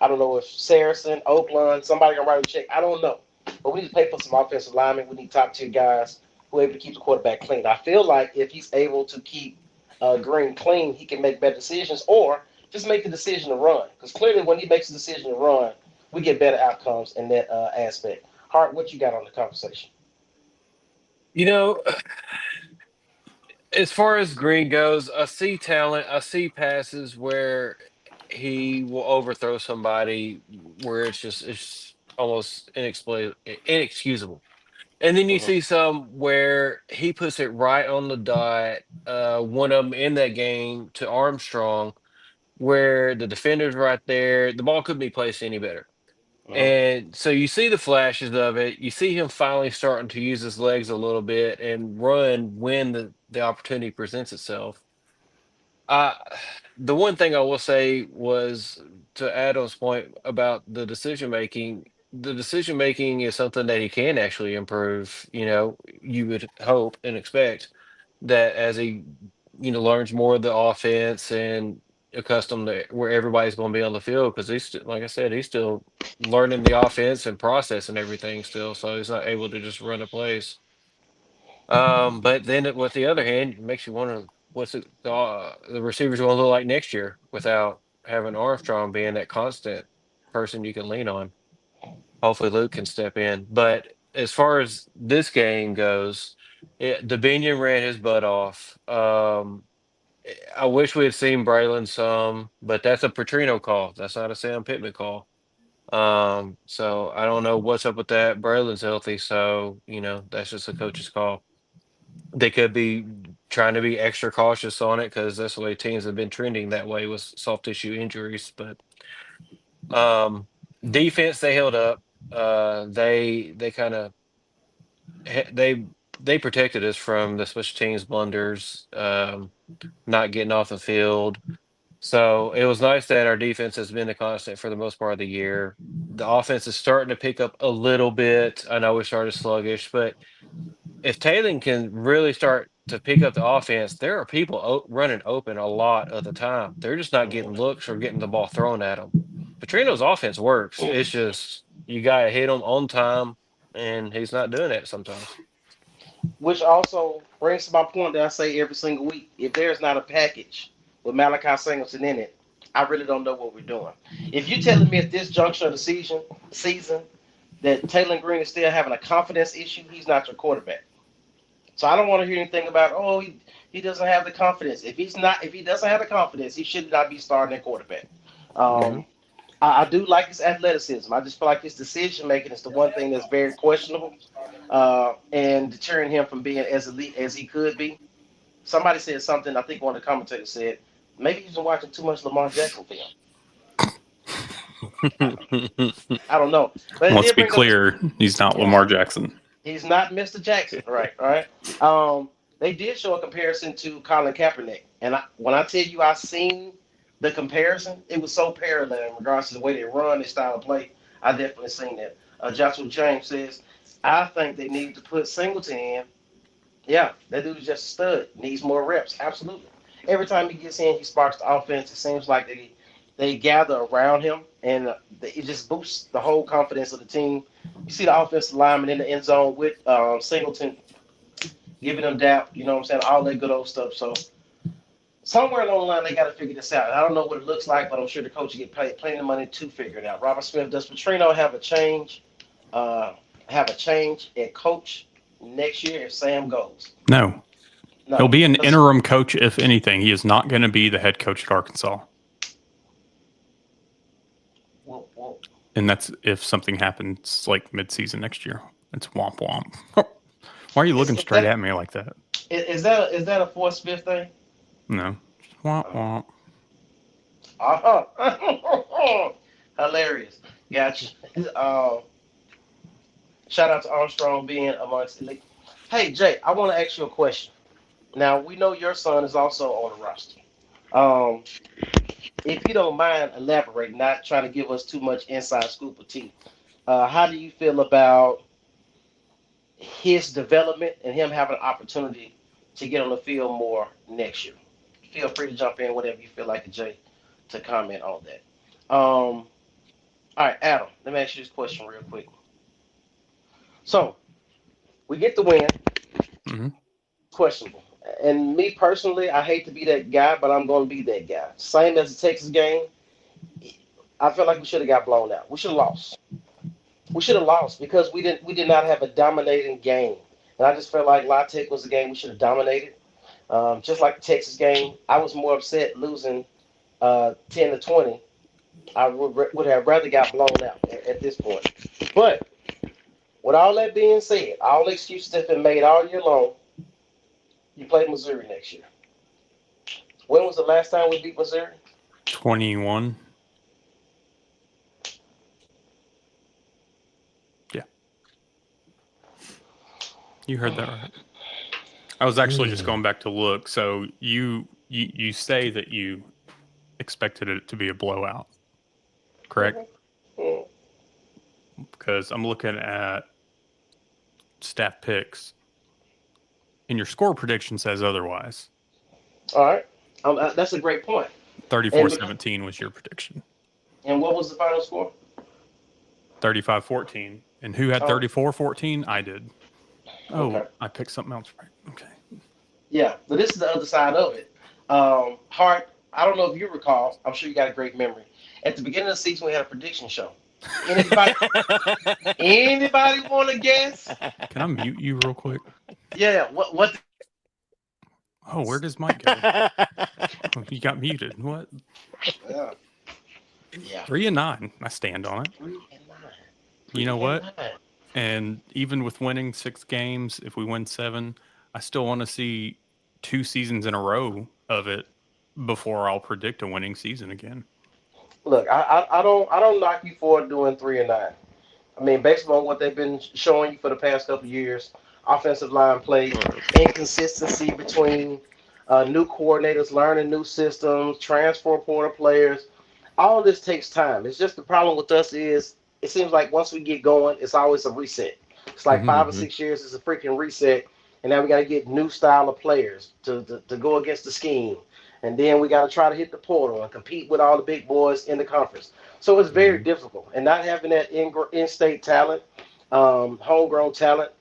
I don't know if Saracen, Oakland, somebody going to write a check. I don't know. But we need to pay for some offensive linemen. We need top tier guys who are able to keep the quarterback clean. I feel like if he's able to keep Green clean, he can make better decisions or just make the decision to run. Because clearly when he makes the decision to run, we get better outcomes in that aspect. Hart, what you got on the conversation? As far as Green goes, I see talent. I see passes where he will overthrow somebody where it's almost inexcusable. And then you see some where he puts it right on the dot. One of them in that game to Armstrong, where the defender's right there. The ball couldn't be placed any better. And so you see the flashes of it. You see him finally starting to use his legs a little bit and run when the opportunity presents itself. Uh, the one thing I will say was to Adam's point about the decision making. The decision making is something that he can actually improve. You would hope and expect that as he, learns more of the offense and accustomed to where everybody's going to be on the field, because he's still, like I said, he's still learning the offense and processing everything still, so he's not able to just run a place. But then with the other hand, it makes you wonder what's the receivers going to look like next year without having Armstrong being that constant person you can lean on. Hopefully, Luke can step in. But as far as this game goes, Dabinion ran his butt off. I wish we had seen Braylon some, but that's a Petrino call. That's not a Sam Pittman call. So I don't know what's up with that. Braylon's healthy, so that's just a coach's call. They could be trying to be extra cautious on it because that's the way teams have been trending that way with soft tissue injuries. But defense, they held up. They kind of they protected us from the special teams blunders, not getting off the field. So it was nice that our defense has been a constant for the most part of the year. The offense is starting to pick up a little bit. I know we started sluggish, but if Taylor can really start to pick up the offense, there are people running open a lot of the time. They're just not getting looks or getting the ball thrown at them. Petrino's offense works. It's just you got to hit him on time, and he's not doing that sometimes. Which also brings to my point that I say every single week. If there's not a package with Malachi Singleton in it, I really don't know what we're doing. If you're telling me at this juncture of the season that Taylor Green is still having a confidence issue, he's not your quarterback. So I don't want to hear anything about, he doesn't have the confidence. If he doesn't have the confidence, he should not be starting at quarterback. Mhm. I do like his athleticism. I just feel like his decision making is the one thing that's very questionable, and deterring him from being as elite as he could be. Somebody said something. I think one of the commentators said maybe he's been watching too much Lamar Jackson film. I don't know, but Let's be clear, he's not Lamar Jackson. He's not Mr. Jackson, right? They did show a comparison to Colin Kaepernick, and when I tell you I seen the comparison, it was so parallel in regards to the way they run, their style of play. I definitely seen that. Joshua James says, I think they need to put Singleton in. Yeah, that dude is just a stud. Needs more reps. Absolutely. Every time he gets in, he sparks the offense. It seems like they gather around him, and it just boosts the whole confidence of the team. You see the offensive lineman in the end zone with Singleton, giving them doubt. You know what I'm saying? All that good old stuff. So somewhere along the line, they got to figure this out. I don't know what it looks like, but I'm sure the coach will get paid plenty of money to figure it out. Robert Smith, does Petrino have a change? At coach next year if Sam goes? No. He'll be an interim coach, if anything. He is not going to be the head coach at Arkansas. Well, and that's if something happens like midseason next year. It's womp womp. Why are you looking straight at me like that? Is that a Fort Smith thing? No. Womp womp. Hilarious. Gotcha. Shout out to Armstrong being amongst elite. Hey Jay, I want to ask you a question. Now we know your son is also on the roster. If you don't mind elaborating, not trying to give us too much inside scoop of tea, how do you feel about his development and him having an opportunity to get on the field more next year? Feel free to jump in whenever you feel like it, Jay, to comment on that. All right, Adam, let me ask you this question real quick. So, we get the win. Mm-hmm. Questionable. And me personally, I hate to be that guy, but I'm going to be that guy. Same as the Texas game. I feel like we should have got blown out. We should have lost. We should have lost because we did not have a dominating game. And I just felt like La Tech was the game we should have dominated. Just like the Texas game, I was more upset losing 10-20. I would have rather got blown out at this point. But with all that being said, all the excuses that have been made all year long, you play Missouri next year. When was the last time we beat Missouri? 21. You heard that right. I was actually just going back to look. So you say that you expected it to be a blowout, correct? Because I'm looking at staff picks, and your score prediction says otherwise. All right. That's a great point. 34-17 was your prediction. And what was the final score? 35-14. And who had 34-14? I did. Oh, Okay. I picked something else right. Okay. Yeah, but this is the other side of it. Hart, I don't know if you recall. I'm sure you got a great memory. At the beginning of the season, we had a prediction show. Anybody want to guess? Can I mute you real quick? Yeah. What? Oh, where does Mike go? Oh, he got muted. What? Yeah. 3-9. I stand on it. 3-9. You know what? And even with winning 6 games, if we win 7, I still want to see 2 seasons in a row of it before I'll predict a winning season again. Look, I don't knock you for doing 3-9. I mean, based on what they've been showing you for the past couple of years, offensive line play, inconsistency between new coordinators, learning new systems, transfer portal players. All of this takes time. It's just the problem with us is it seems like once we get going, it's always a reset. It's like 5 or 6 years is a freaking reset, and now we got to get new style of players to go against the scheme. And then we got to try to hit the portal and compete with all the big boys in the conference. So it's very difficult. And not having that in-state talent, homegrown talent,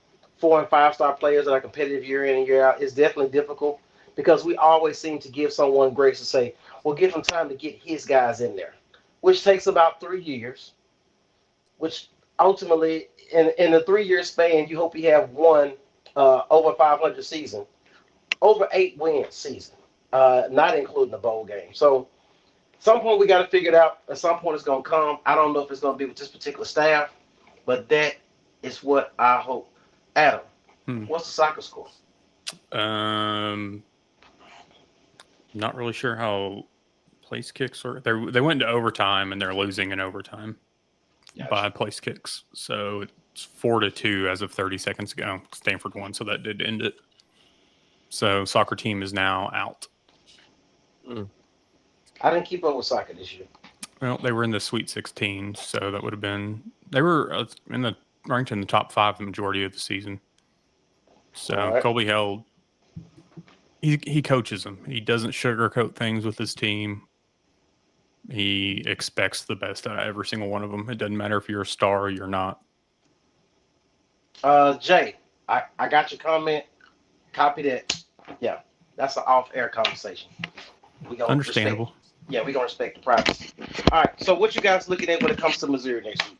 4- and 5-star players that are competitive year in and year out is definitely difficult because we always seem to give someone grace to say, well, give him time to get his guys in there, which takes about 3 years, which ultimately in a 3-year span, you hope you have one over 500 season, over 8 wins season. Not including the bowl game. So at some point we got to figure it out. At some point it's going to come. I don't know if it's going to be with this particular staff, but that is what I hope. Adam, what's the soccer score? Not really sure how place kicks are. They went into overtime and they're losing in overtime by place kicks. So it's 4-2 as of 30 seconds ago. Stanford won, so that did end it. So soccer team is now out. I didn't keep up with soccer this year. Well, they were in the Sweet 16, so that would have been they were ranked in the top 5 the majority of the season. So Colby Held, he coaches them. He doesn't sugarcoat things with his team. He expects the best out of every single one of them. It doesn't matter if you're a star or you're not. Jay, I got your comment. Copy that. Yeah, that's an off-air conversation. Understandable. We're going to respect the privacy. All right, so what you guys looking at when it comes to Missouri next week?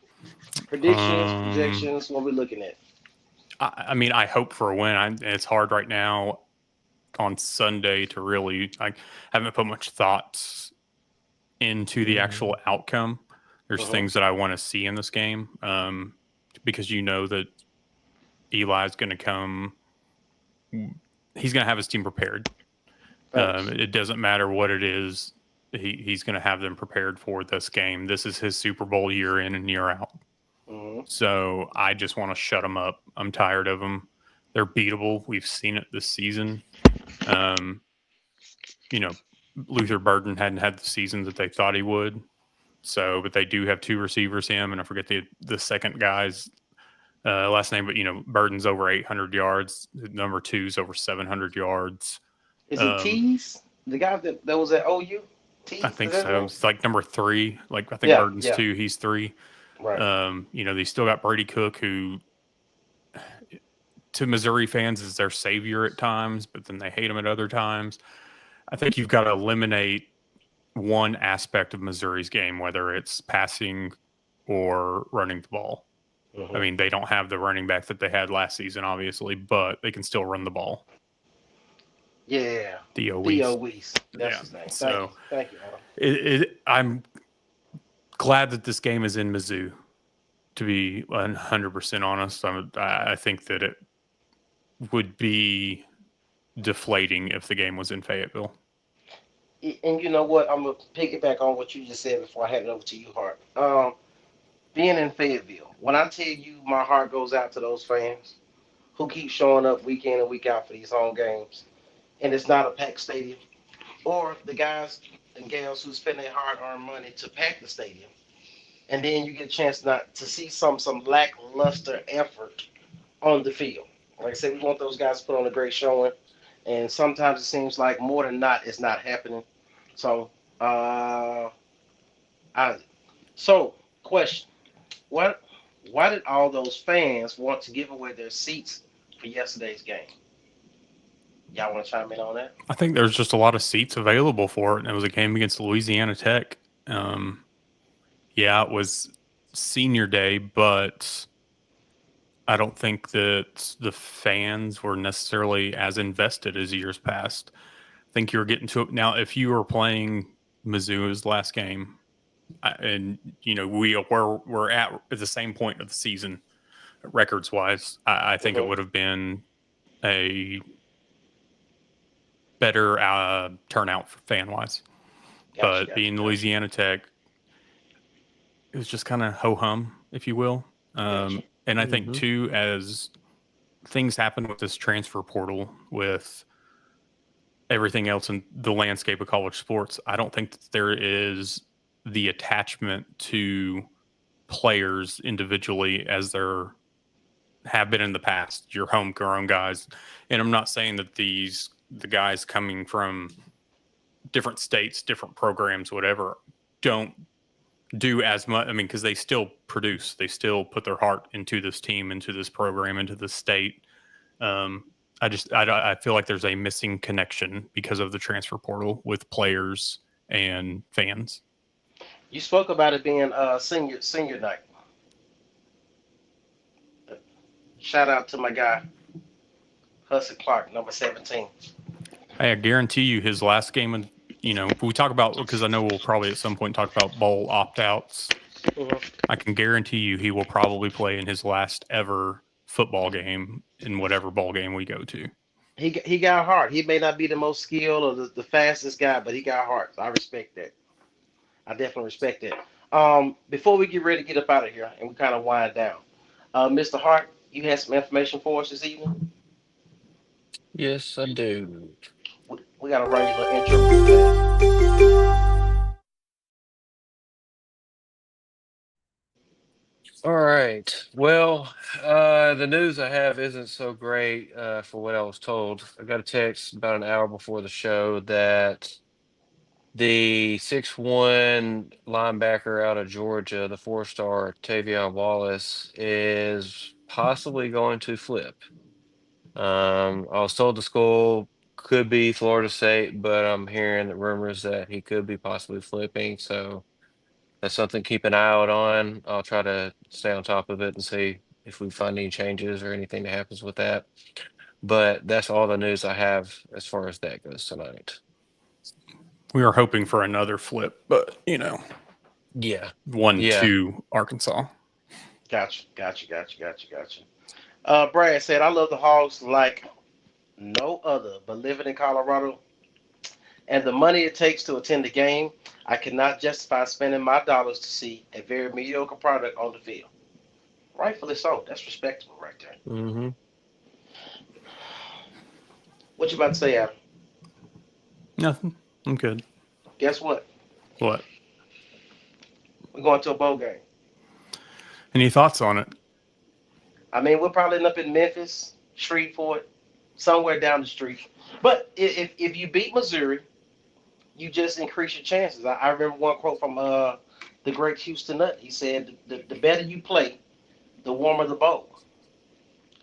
Predictions, projections, what we looking at? I mean, I hope for a win. It's hard right now on Sunday to really, I haven't put much thoughts into the actual outcome. There's things that I want to see in this game because you know that Eli's going to come. He's going to have his team prepared. It doesn't matter what it is. He's going to have them prepared for this game. This is his Super Bowl year in and year out. So I just want to shut them up. I'm tired of them. They're beatable. We've seen it this season. Luther Burden hadn't had the season that they thought he would. So, but they do have 2 receivers, him, and I forget the second guy's last name, but Burden's over 800 yards. Number 2's over 700 yards. Is it Tease? The guy that was at OU? Tease? I think so. It's like number 3. Like I think Burden's 2, he's 3. Right. They still got Brady Cook, who to Missouri fans is their savior at times, but then they hate him at other times. I think you've got to eliminate one aspect of Missouri's game, whether it's passing or running the ball. I mean, they don't have the running back that they had last season, obviously, but they can still run the ball. Yeah. Theo Weiss. That's his name. Thank you, Adam. I'm glad that this game is in Mizzou, to be 100% honest. I think that it would be deflating if the game was in Fayetteville. And you know what? I'm going to piggyback on what you just said before I hand it over to you, Hart. Being in Fayetteville, when I tell you my heart goes out to those fans who keep showing up week in and week out for these home games, and it's not a packed stadium, or the guys and gals who spend their hard-earned money to pack the stadium, and then you get a chance not to see some lackluster effort on the field. Like I said, we want those guys to put on a great showing, and sometimes it seems like more than not, it's not happening. So, I so question: What? Why did all those fans want to give away their seats for yesterday's game? Y'all want to chime in on that? I think there's just a lot of seats available for it, and it was a game against Louisiana Tech. Yeah, it was senior day, but I don't think that the fans were necessarily as invested as years past. I think you're getting to it now. If you were playing Mizzou's last game, and we're at the same point of the season, records wise, I think it would have been a better turnout fan wise. But being Louisiana Tech, it was just kind of ho hum, if you will. And I think too, as things happen with this transfer portal, with everything else in the landscape of college sports, I don't think that there is the attachment to players individually as there have been in the past. Your homegrown guys, and I'm not saying that the guys coming from different states, different programs, whatever, don't do as much. I mean, because they still produce, they still put their heart into this team, into this program, into the state. I feel like there's a missing connection because of the transfer portal with players and fans. You spoke about it being senior night. Shout out to my guy, Hudson Clark, number 17. Hey, I guarantee you his last game, and we talk about, because I know we'll probably at some point talk about bowl opt-outs. I can guarantee you he will probably play in his last ever football game in whatever bowl game we go to. He got heart. He may not be the most skilled or the fastest guy, but he got heart. I respect that. I definitely respect that. Before we get ready to get up out of here and we kind of wind down, Mr. Hart, you had some information for us this evening? Yes, I do. We got to run you a little intro. All right. Well, the news I have isn't so great for what I was told. I got a text about an hour before the show that the 6'1" linebacker out of Georgia, the 4-star Tavion Wallace, is possibly going to flip. I was told the school could be Florida State, but I'm hearing the rumors that he could be possibly flipping. So that's something to keep an eye out on. I'll try to stay on top of it and see if we find any changes or anything that happens with that. But that's all the news I have as far as that goes tonight. We were hoping for another flip, but Yeah. 1-2 Arkansas. Gotcha. Brad said, I love the Hogs like no other, but living in Colorado and the money it takes to attend the game, I cannot justify spending my dollars to see a very mediocre product on the field. Rightfully so. That's respectable right there. Mm-hmm. What you about to say, Adam? Nothing. I'm good. Guess what? What? We're going to a bowl game. Any thoughts on it? I mean, we'll probably end up in Memphis, Shreveport, somewhere down the street. But if you beat Missouri, you just increase your chances. I remember one quote from the great Houston Nutt. He said, the better you play, the warmer the bowl.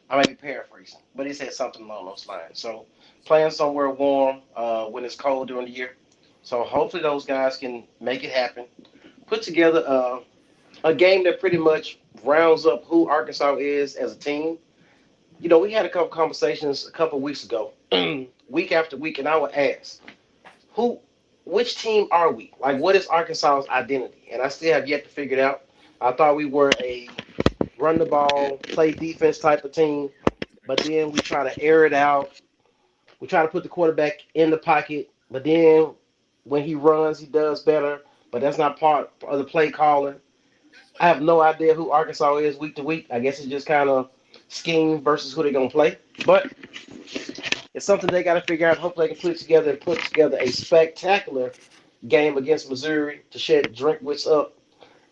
I may be paraphrasing, but he said something along those lines. So playing somewhere warm when it's cold during the year. So hopefully those guys can make it happen. Put together a game that pretty much rounds up who Arkansas is as a team. We had a couple conversations a couple weeks ago, week after week, and I would ask, which team are we? Like, what is Arkansas's identity? And I still have yet to figure it out. I thought we were a run the ball, play defense type of team, but then we try to air it out. We try to put the quarterback in the pocket, but then when he runs, he does better, but that's not part of the play calling. I have no idea who Arkansas is week to week. I guess it's just kind of scheme versus who they're going to play. But it's something they got to figure out. Hopefully, they can put it together and put together a spectacular game against Missouri to shed Drinkwitz up.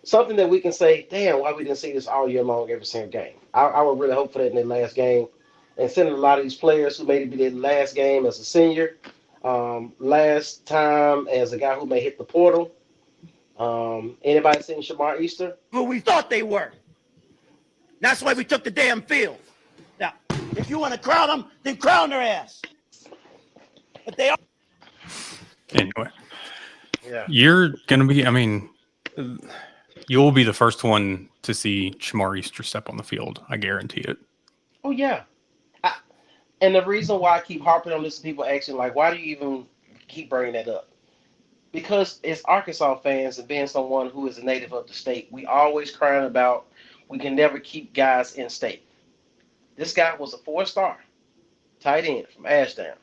Something that we can say, damn, why we didn't see this all year long, every single game. I would really hope for that in their last game. And sending a lot of these players who maybe their last game as a senior, last time as a guy who may hit the portal. Anybody seen Shamar Easter? Who we thought they were. That's why we took the damn field. Now, if you want to crown them, then crown their ass. But they are. Anyway, Yeah. you're going to be, I mean, you'll be the first one to see Shamar Easter step on the field. I guarantee it. Oh, yeah. And the reason why I keep harping on this, people asking, like, why do you even keep bringing that up? Because it's Arkansas fans and being someone who is a native of the state, we always crying about we can never keep guys in state. This guy was a 4-star tight end from Ashdown.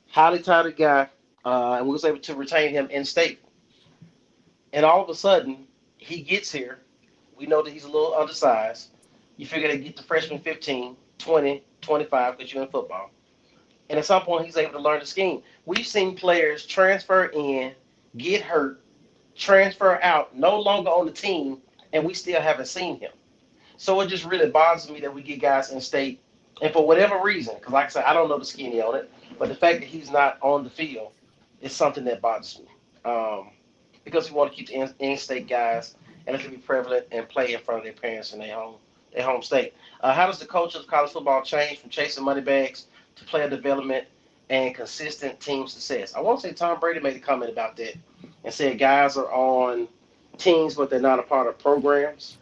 Highly touted guy, and we was able to retain him in state. And all of a sudden, he gets here. We know that he's a little undersized. You figure they get the freshman 15, 20, 25 because you're in football. And at some point, he's able to learn the scheme. We've seen players transfer in, get hurt, transfer out, no longer on the team, and we still haven't seen him. So it just really bothers me that we get guys in state, and for whatever reason, because like I said, I don't know the skinny on it, but the fact that he's not on the field is something that bothers me. Because we want to keep the in-state guys, and it can be prevalent and play in front of their parents in their home state. How does the culture of college football change from chasing money bags to player development and consistent team success? I want to say Tom Brady made a comment about that and said guys are on teams, but they're not a part of programs.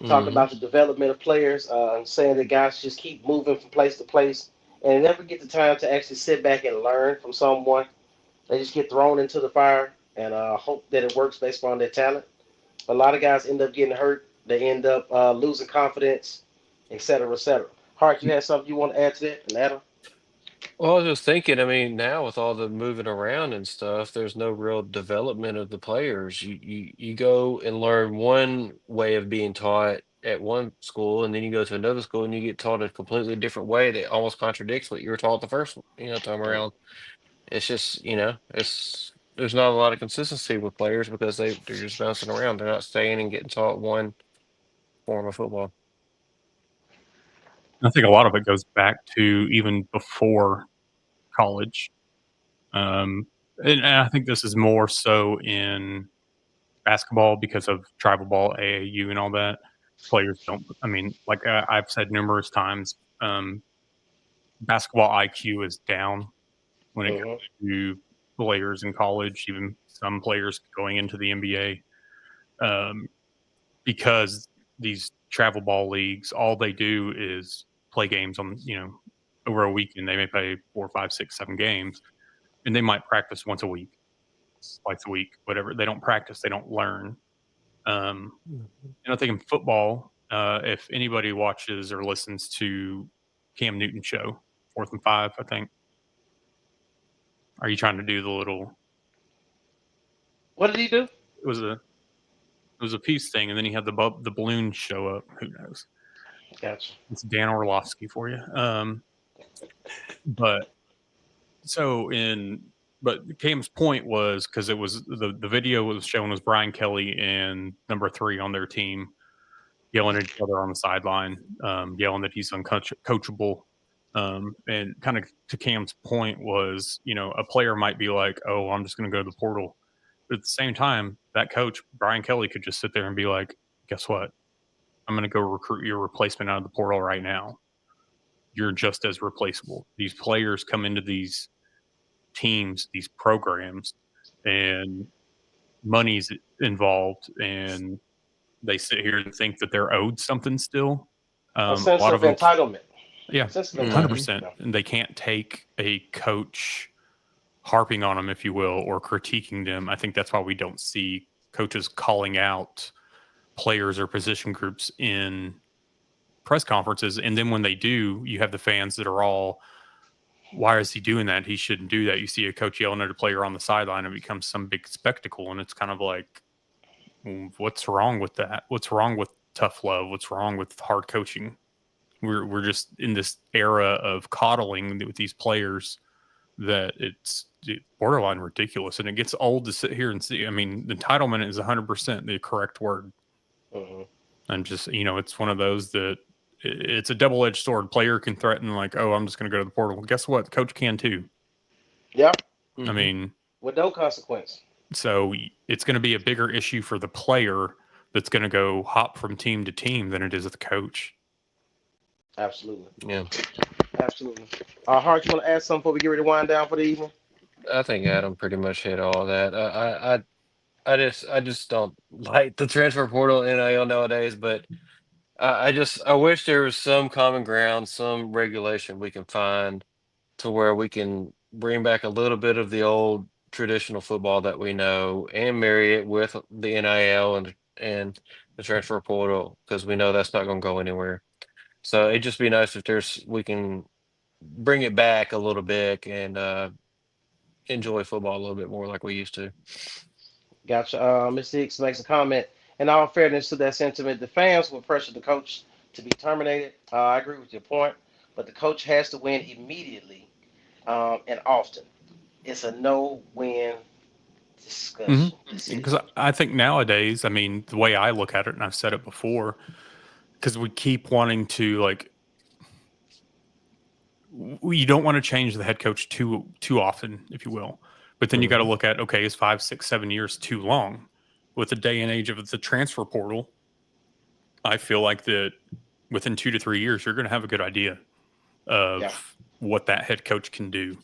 Talking about the development of players, saying that guys just keep moving from place to place and never get the time to actually sit back and learn from someone. They just get thrown into the fire and hope that it works based on their talent. A lot of guys end up getting hurt. They end up losing confidence, et cetera, et cetera. Hart, you had something you want to add to that? And Adam? Well, I was just thinking, I mean, now with all the moving around and stuff, there's no real development of the players. You go and learn one way of being taught at one school, and then you go to another school and you get taught a completely different way that almost contradicts what you were taught the first, time around. It's just, there's not a lot of consistency with players because they're just bouncing around. They're not staying and getting taught one form of football. I think a lot of it goes back to even before college. And I think this is more so in basketball because of tribal ball, AAU, and all that. Players don't, I mean, like I've said numerous times, basketball IQ is down when it comes to players in college, even some players going into the NBA, because these travel ball leagues, all they do is play games on, over a weekend. They may play 4, 5, 6, 7 games, and they might practice once a week, twice a week, whatever. They don't practice, they don't learn. And I think in football, if anybody watches or listens to Cam Newton show, 4th and 5, I think. Are you trying to do the little? What did he do? It was a peace thing, and then he had the balloon show up. Who knows? Gotcha. It's Dan Orlovsky for you. But Cam's point was because it was the video was showing was Brian Kelly and number 3 on their team yelling at each other on the sideline, yelling that he's uncoachable. And kind of to Cam's point was, a player might be like, oh, I'm just going to go to the portal. But at the same time, that coach, Brian Kelly, could just sit there and be like, guess what? I'm going to go recruit your replacement out of the portal right now. You're just as replaceable. These players come into these teams, these programs, and money's involved, and they sit here and think that they're owed something still. A sense of entitlement. Yeah, 100%. And they can't take a coach harping on them, if you will, or critiquing them. I think that's why we don't see coaches calling out players or position groups in press conferences. And then when they do, you have the fans that are all, why is he doing that? He shouldn't do that. You see a coach yelling at a player on the sideline and it becomes some big spectacle. And it's kind of like, what's wrong with that? What's wrong with tough love? What's wrong with hard coaching? We're just in this era of coddling with these players that it's borderline ridiculous, and it gets old to sit here and see. I mean, entitlement is 100% the correct word. I'm just, it's one of those that it's a double-edged sword. Player can threaten like, oh, I'm just going to go to the portal. Well, guess what? Coach can too. Yeah. I mean, with no consequence. So it's going to be a bigger issue for the player that's going to go hop from team to team than it is with the coach. Absolutely. Yeah. Absolutely. Hart, you want to add something before we get ready to wind down for the evening? I think Adam pretty much hit all that. I just don't like the transfer portal NIL nowadays, but I wish there was some common ground, some regulation we can find to where we can bring back a little bit of the old traditional football that we know and marry it with the NIL and the transfer portal, because we know that's not going to go anywhere. So it'd just be nice if we can bring it back a little bit and enjoy football a little bit more like we used to. Gotcha. Mr. Hicks makes a comment. In all fairness to that sentiment, the fans will pressure the coach to be terminated. I agree with your point, but the coach has to win immediately and often. It's a no-win discussion. Because I think nowadays, I mean, the way I look at it, and I've said it before, because we keep wanting to, like, you don't want to change the head coach too often, if you will. But then you got to look at, okay, is 5, 6, 7 years too long? With the day and age of the transfer portal, I feel like that within 2 to 3 years, you're going to have a good idea of what that head coach can do.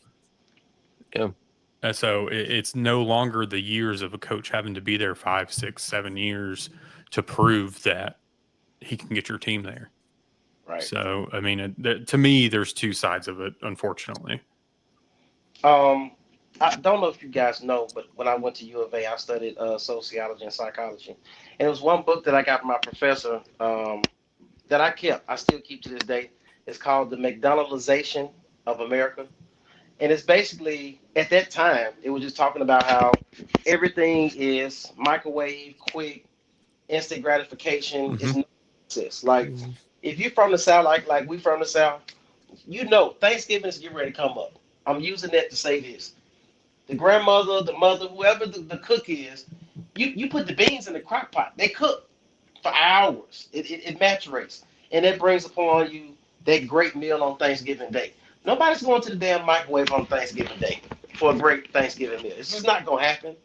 Yeah. And so it's no longer the years of a coach having to be there 5, 6, 7 years to prove that he can get your team there. Right. So, I mean, to me, there's two sides of it, unfortunately. I don't know if you guys know, but when I went to U of A, I studied sociology and psychology. And it was one book that I got from my professor that I kept. I still keep to this day. It's called The McDonaldization of America. And it's basically, at that time, it was just talking about how everything is microwave, quick, instant gratification. It's no process. Like, if you're from the South, like we from the South, Thanksgiving is getting ready to come up. I'm using that to say this. The grandmother, the mother, whoever the cook is, you put the beans in the crock pot. They cook for hours. It maturates. And it brings upon you that great meal on Thanksgiving Day. Nobody's going to the damn microwave on Thanksgiving Day for a great Thanksgiving meal. It's just not going to happen.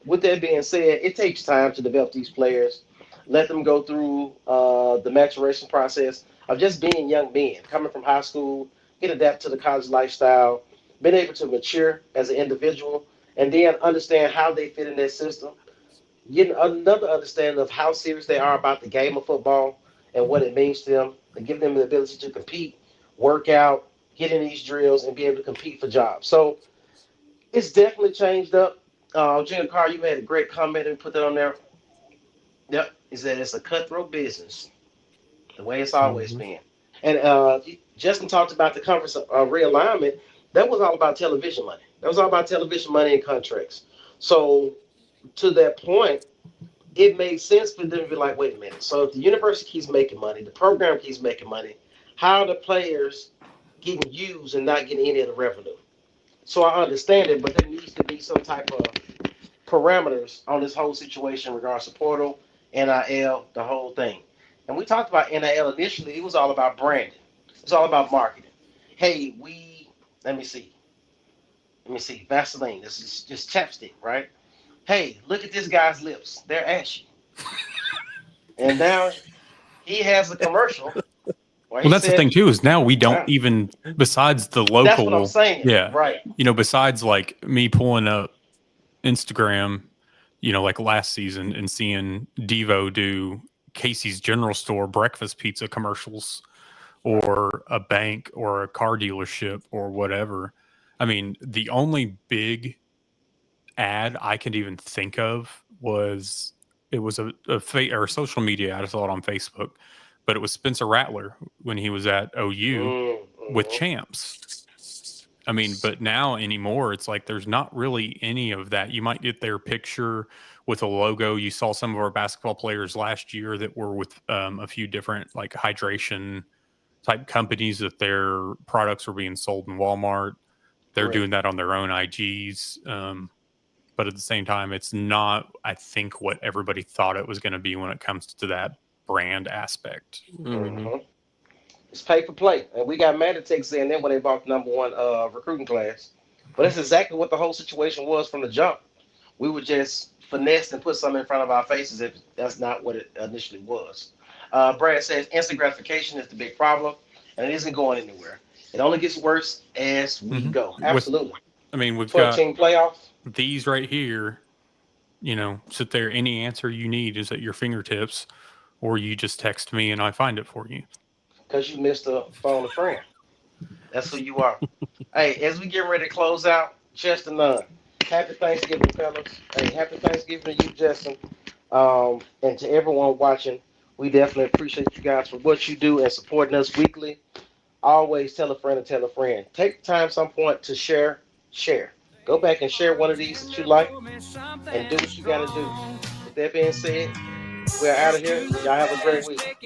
With that being said, it takes time to develop these players. Let them go through the maturation process of just being young men, coming from high school, get adapted to the college lifestyle, been able to mature as an individual, and then understand how they fit in that system, getting another understanding of how serious they are about the game of football and what it means to them, and give them the ability to compete, work out, get in these drills, and be able to compete for jobs. So it's definitely changed up. Junior Carr, you made a great comment and put that on there. Yep, is that it's a cutthroat business, the way it's always been. And Justin talked about the conference realignment. That was all about television money. That was all about television money and contracts. So to that point, it made sense for them to be like, wait a minute. So if the university keeps making money, the program keeps making money, how are the players getting used and not getting any of the revenue? So I understand it, but there needs to be some type of parameters on this whole situation in regards to portal, NIL, the whole thing. And we talked about NIL initially. It was all about branding. It was all about marketing. Hey, let me see. Vaseline. This is just chapstick, right? Hey, look at this guy's lips. They're ashy. And now he has a commercial. Well, that's the thing too, is now we don't even, besides the local. That's what I'm saying. Yeah. Right. Besides like me pulling up Instagram, like last season and seeing Devo do Casey's General Store breakfast pizza commercials or a bank or a car dealership or whatever. I mean, the only big ad I could even think of was a social media ad. I saw it on Facebook, but it was Spencer Rattler when he was at OU with Champs. I mean, but now anymore, it's like there's not really any of that. You might get their picture with a logo. You saw some of our basketball players last year that were with a few different like hydration type companies that their products were being sold in Walmart. They're Correct. doing that on their own IGs. But at the same time, it's not, I think, what everybody thought it was going to be when it comes to that brand aspect. Mm-hmm. It's pay for play. And we got mad at Tech saying then when they bought the #1 recruiting class. But that's exactly what the whole situation was from the jump. We would just finesse and put something in front of our faces if that's not what it initially was. Brad says instant gratification is the big problem, and it isn't going anywhere. It only gets worse as we go. Absolutely. We've 12-team playoffs. These right here, sit there. Any answer you need is at your fingertips, or you just text me and I find it for you. Because you missed a phone a friend. That's who you are. Hey, as we get ready to close out, chest and none. Happy Thanksgiving, fellas. Hey, happy Thanksgiving to you, Justin. And to everyone watching, we definitely appreciate you guys for what you do and supporting us weekly. Always tell a friend and tell a friend. Take the time some point to share. Go back and share one of these that you like and do what you got to do. With that being said, we're out of here. Y'all have a great week.